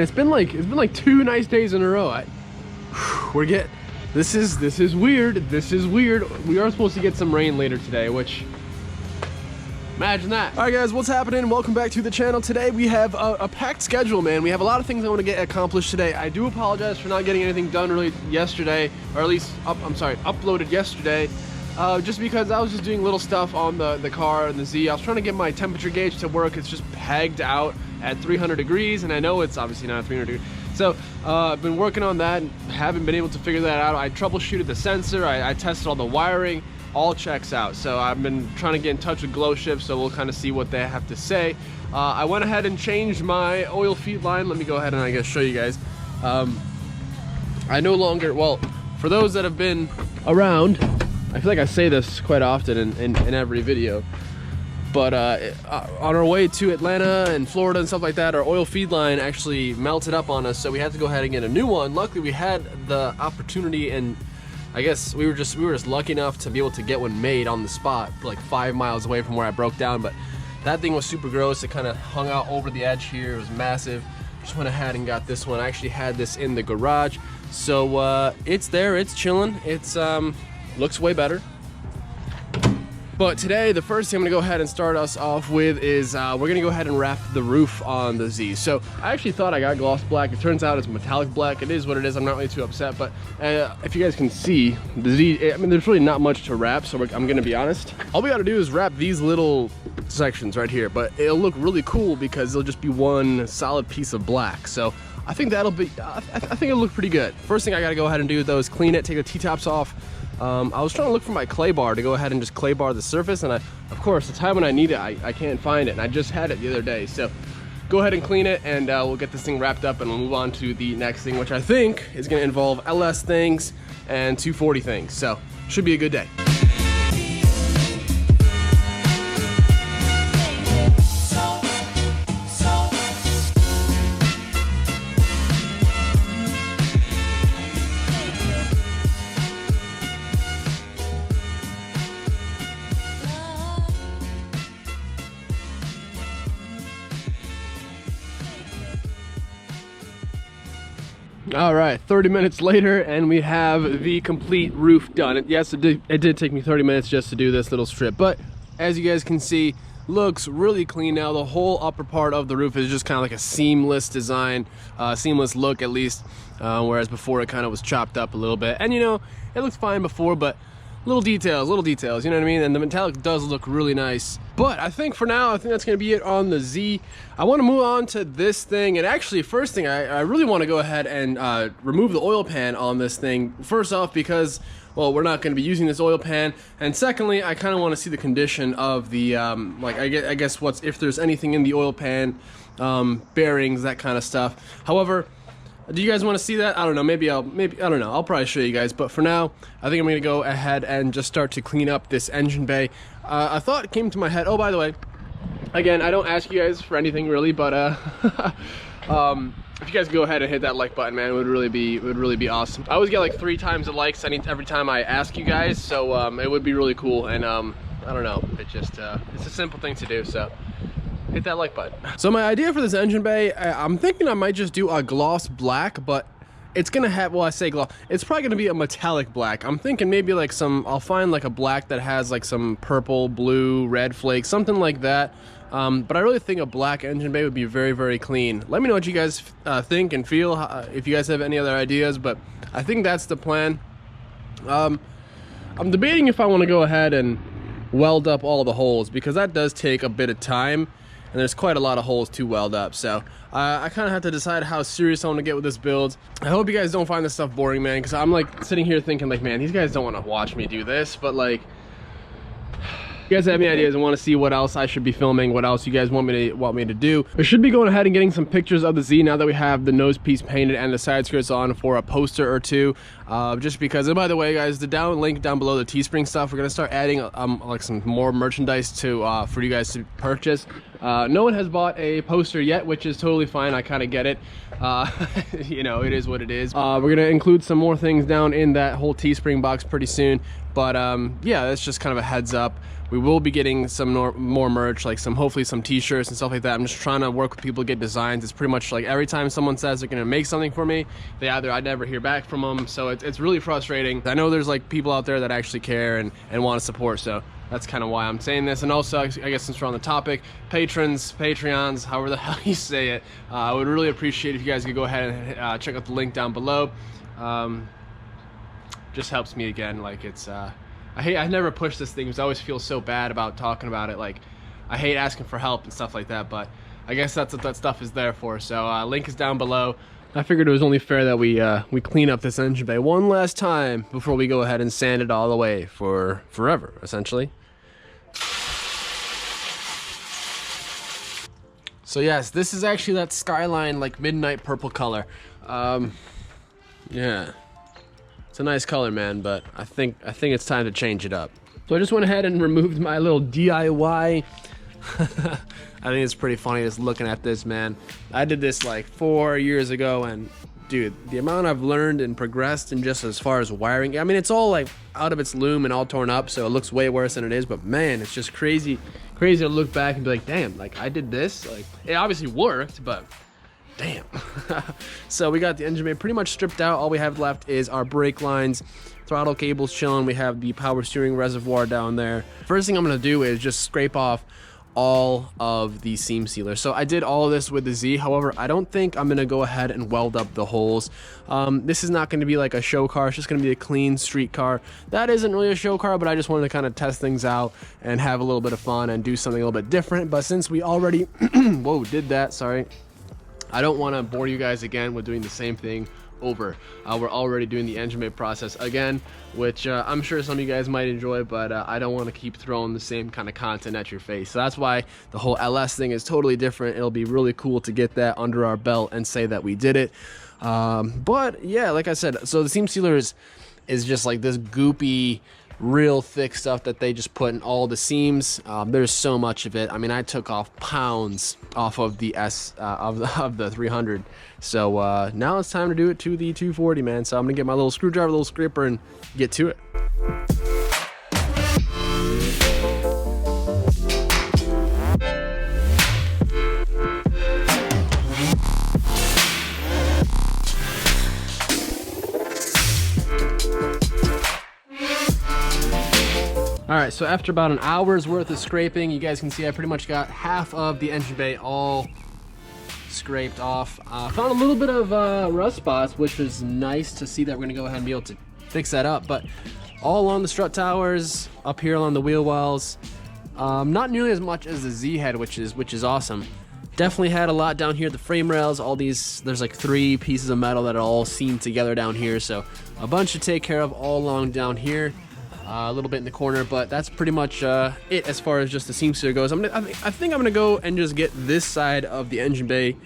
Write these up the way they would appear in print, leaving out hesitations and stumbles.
it's been like 2 nice days in a row. This is weird. This is weird. We are supposed to get some rain later today, which, imagine that. All right, guys, what's happening? Welcome back to the channel. Today we have a packed schedule, man. We have a lot of things I want to get accomplished today. I do apologize for not getting anything done really yesterday, or at least uploaded yesterday. Just because I was just doing little stuff on the car and the Z. I was trying to get my temperature gauge to work. It's just pegged out at 300 degrees, and I know it's obviously not 300 degrees. So I've been working on that and haven't been able to figure that out. I troubleshooted the sensor, I tested all the wiring, all checks out. So I've been trying to get in touch with Glow Shift, so we'll kind of see what they have to say. I went ahead and changed my oil feed line. Let me go ahead and I guess show you guys. I no longer, well, for those that have been around, I feel like I say this quite often in every video, but on our way to Atlanta and Florida and stuff like that, our oil feed line actually melted up on us, so we had to go ahead and get a new one. Luckily, we had the opportunity, and I guess we were just lucky enough to be able to get one made on the spot, like 5 miles away from where I broke down. But that thing was super gross. It kind of hung out over the edge here. It was massive. Just went ahead and got this one. I actually had this in the garage, so it's there. It's chilling. It's looks way better. But today, the first thing I'm gonna go ahead and start us off with is we're gonna go ahead and wrap the roof on the Z. So I actually thought I got gloss black. It turns out it's metallic black. It is what it is. I'm not really too upset, but if you guys can see, the Z, I mean, there's really not much to wrap, so I'm gonna be honest. All we gotta do is wrap these little sections right here, but it'll look really cool because it'll just be one solid piece of black. So I think that'll be, I think it'll look pretty good. First thing I gotta go ahead and do though is clean it, take the T-tops off. I was trying to look for my clay bar to go ahead and just clay bar the surface, and of course, the time when I need it, I can't find it, and I just had it the other day. So go ahead and clean it, and we'll get this thing wrapped up, and we'll move on to the next thing, which I think is going to involve LS things and 240 things. So should be a good day. All right, 30 minutes later, and we have the complete roof done. Yes, it did take me 30 minutes just to do this little strip, but as you guys can see, looks really clean now. The whole upper part of the roof is just kind of like a seamless design, seamless look at least, whereas before it kind of was chopped up a little bit. And you know, it looked fine before, but little details, you know what I mean? And the metallic does look really nice. But I think for now, I think that's gonna be it on the Z. I wanna move on to this thing. And actually, first thing, I really wanna go ahead and remove the oil pan on this thing. First off, because, well, we're not gonna be using this oil pan. And secondly, I kinda wanna see the condition of the, like, I guess if there's anything in the oil pan, bearings, that kind of stuff. However, do you guys want to see that? I don't know, maybe I don't know, I'll probably show you guys, but for now, I think I'm going to go ahead and just start to clean up this engine bay. A thought came to my head. Oh, by the way, again, I don't ask you guys for anything really, but if you guys go ahead and hit that like button, man, it would really be awesome. I always get like 3 times the likes every time I ask you guys, so it would be really cool. And I don't know, it just it's a simple thing to do, so hit that like button. So my idea for this engine bay, I'm thinking I might just do a gloss black, but it's gonna have, well, I say gloss, it's probably gonna be a metallic black. I'm thinking maybe like I'll find like a black that has like some purple, blue, red flakes, something like that. But I really think a black engine bay would be very, very clean. Let me know what you guys think and feel, if you guys have any other ideas, but I think that's the plan. I'm debating if I wanna go ahead and weld up all the holes, because that does take a bit of time. And there's quite a lot of holes to weld up, so I kind of have to decide how serious I want to get with this build. I hope you guys don't find this stuff boring, man, because I'm like sitting here thinking like, man, these guys don't want to watch me do this, but like, if you guys have any ideas and want to see what else I should be filming, what else you guys want me to do, we should be going ahead and getting some pictures of the Z now that we have the nose piece painted and the side skirts on for a poster or two. Just because, and by the way, guys, the link down below, the Teespring stuff, we're gonna start adding like some more merchandise to for you guys to purchase. No one has bought a poster yet, which is totally fine. I kind of get it. You know, it is what it is. We're gonna include some more things down in that whole Teespring box pretty soon, but yeah, that's just kind of a heads up. We will be getting some more merch, like hopefully some t-shirts and stuff like that. I'm just trying to work with people to get designs. It's pretty much like every time someone says they're gonna make something for me, I never hear back from them, so it's really frustrating. I know there's like people out there that actually care and want to support, so that's kind of why I'm saying this. And also, I guess since we're on the topic, patrons, Patreons, however the hell you say it, I would really appreciate if you guys could go ahead and check out the link down below. Just helps me again. Like I never push this thing because I always feel so bad about talking about it. Like I hate asking for help and stuff like that, but I guess that's what that stuff is there for. So link is down below. I figured it was only fair that we clean up this engine bay one last time before we go ahead and sand it all away for forever, essentially. So yes, this is actually that Skyline like midnight purple color. Yeah, it's a nice color, man, but I think it's time to change it up. So I just went ahead and removed my little DIY. I think it's pretty funny just looking at this, man. I did this like 4 years ago, and dude, the amount I've learned and progressed and just as far as wiring, I mean, it's all like out of its loom and all torn up, so it looks way worse than it is, but man, it's just crazy to look back and be like, damn, like I did this. Like it obviously worked, but damn. So we got the engine bay pretty much stripped out. All we have left is our brake lines, throttle cables chilling. We have the power steering reservoir down there. First thing I'm gonna do is just scrape off all of the seam sealers. So I did all of this with the Z. However, I don't think I'm gonna go ahead and weld up the holes. This is not gonna be like a show car. It's just gonna be a clean street car. That isn't really a show car, but I just wanted to kind of test things out and have a little bit of fun and do something a little bit different. But since we already whoa, did that, sorry, I don't want to bore you guys again with doing the same thing over. We're already doing the engine bay process again, which I'm sure some of you guys might enjoy, but I don't want to keep throwing the same kind of content at your face. So that's why the whole LS thing is totally different. It'll be really cool to get that under our belt and say that we did it. But yeah, like I said, so the seam sealer is just like this goopy, real thick stuff that they just put in all the seams. There's so much of it. I mean, I took off pounds off of the of the 300. So now it's time to do it to the 240, man. So I'm gonna get my little screwdriver, little scraper, and get to it. Alright, so after about an hour's worth of scraping, you guys can see I pretty much got half of the engine bay all scraped off. Found a little bit of rust spots, which was nice to see that we're going to go ahead and be able to fix that up. But all along the strut towers, up here along the wheel wells, not nearly as much as the Z head, which is awesome. Definitely had a lot down here at the frame rails. All these, there's like 3 pieces of metal that are all seamed together down here. So a bunch to take care of all along down here. A little bit in the corner, but that's pretty much it as far as just the seam sealer goes. I think I'm gonna go and just get this side of the engine bay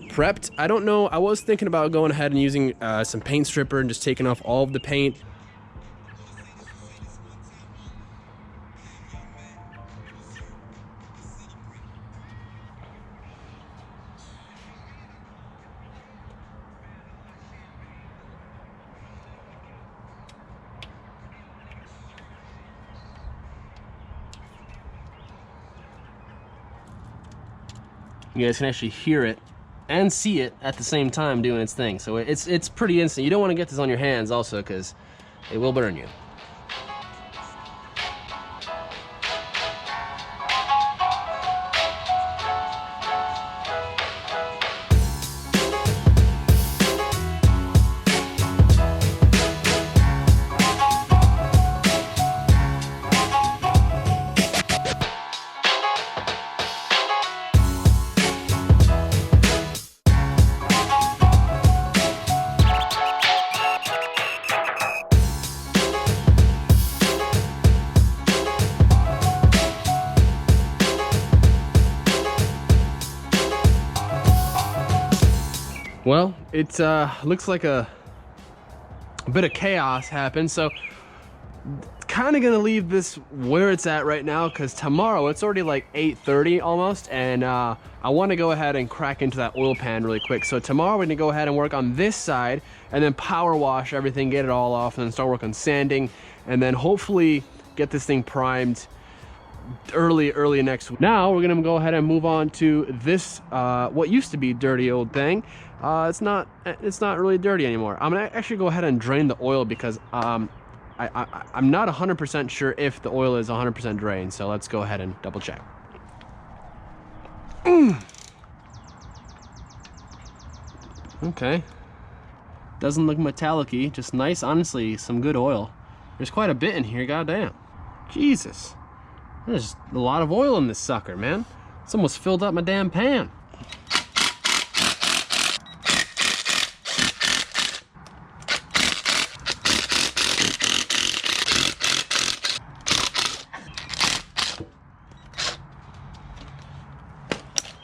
prepped. I don't know, I was thinking about going ahead and using some paint stripper and just taking off all of the paint. You guys can actually hear it and see it at the same time doing its thing. So it's pretty instant. You don't want to get this on your hands also because it will burn you. Well, it looks like a bit of chaos happened. So kind of gonna leave this where it's at right now, because tomorrow it's already like 8:30 almost, and I want to go ahead and crack into that oil pan really quick. So tomorrow we're gonna go ahead and work on this side and then power wash everything, get it all off, and then start working on sanding, and then hopefully get this thing primed early next week. Now we're gonna go ahead and move on to this what used to be dirty old thing. It's not really dirty anymore. I'm gonna actually go ahead and drain the oil, because I'm not 100% sure if the oil is 100% drained, so let's go ahead and double check. Okay, doesn't look metallic-y, just nice, honestly, some good oil. There's quite a bit in here, goddamn. Jesus, there's a lot of oil in this sucker, man. It's almost filled up my damn pan.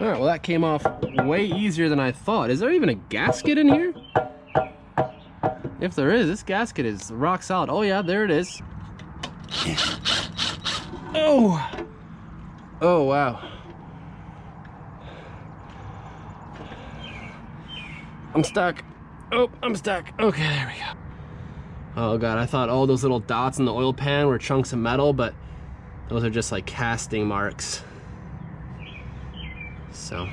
All right, well, that came off way easier than I thought. Is there even a gasket in here? If there is, this gasket is rock solid. Oh yeah, there it is. Oh! Oh, wow. I'm stuck. Oh, I'm stuck. Okay, there we go. Oh God, I thought all those little dots in the oil pan were chunks of metal, but those are just like casting marks. So,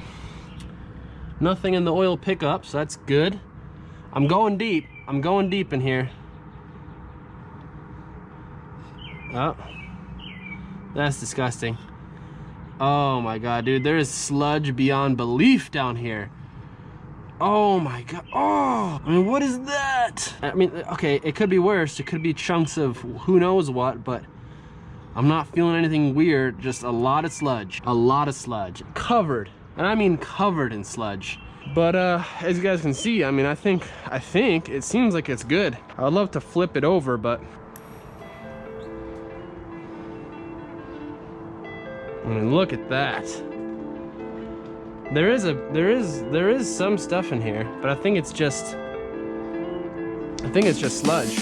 nothing in the oil pickup, so that's good. I'm going deep. I'm going deep in here. Oh, that's disgusting. Oh my God, dude, there is sludge beyond belief down here. Oh my God. Oh, I mean, what is that? I mean, okay, it could be worse. It could be chunks of who knows what, but I'm not feeling anything weird. Just a lot of sludge. A lot of sludge. Covered. And I mean covered in sludge. But as you guys can see, I mean, I think it seems like it's good. I'd love to flip it over, but I mean, look at that. There is some stuff in here, but I think it's just sludge.